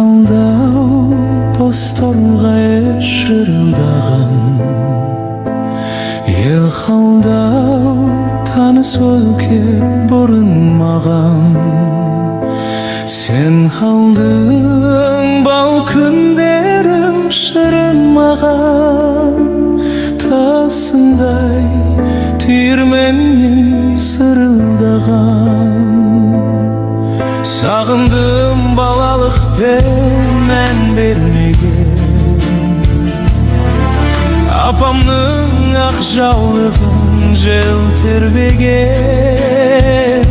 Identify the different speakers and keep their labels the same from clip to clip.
Speaker 1: Елқалдау бозторғай шырылдаған, елқалдау таныс өлке бұрын маған. Сен алдың бал күндерім шырын маған, тасындай түйірменен сырылдаған. Сағындым балалық пен ән бермеген, апамның ақ жаулығын жел тербеген.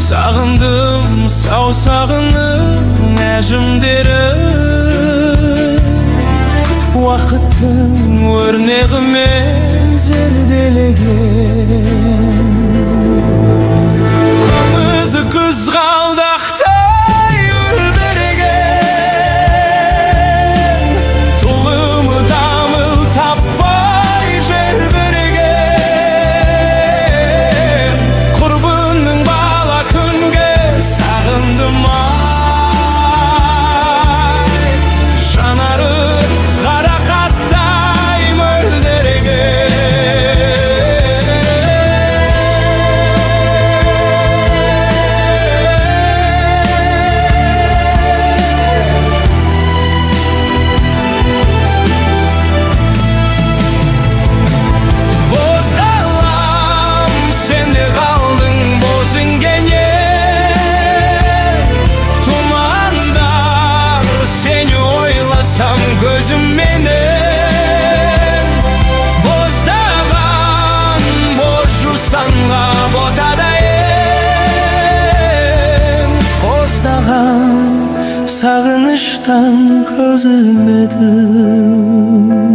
Speaker 1: Сағындым саусағының әжімдерін, уақыттың өрнегімен зерделеген. Көмізі қызғалдақтай өрбіреген, тұлымы дамыл таппай желбіреген. Құрбының бала күнге сағындым ай, жанары қарақаттай мөлдіреген. Көзімменен боздаған боз жусанға ботадайын, қоздаған сағыныштан көз ілмедім.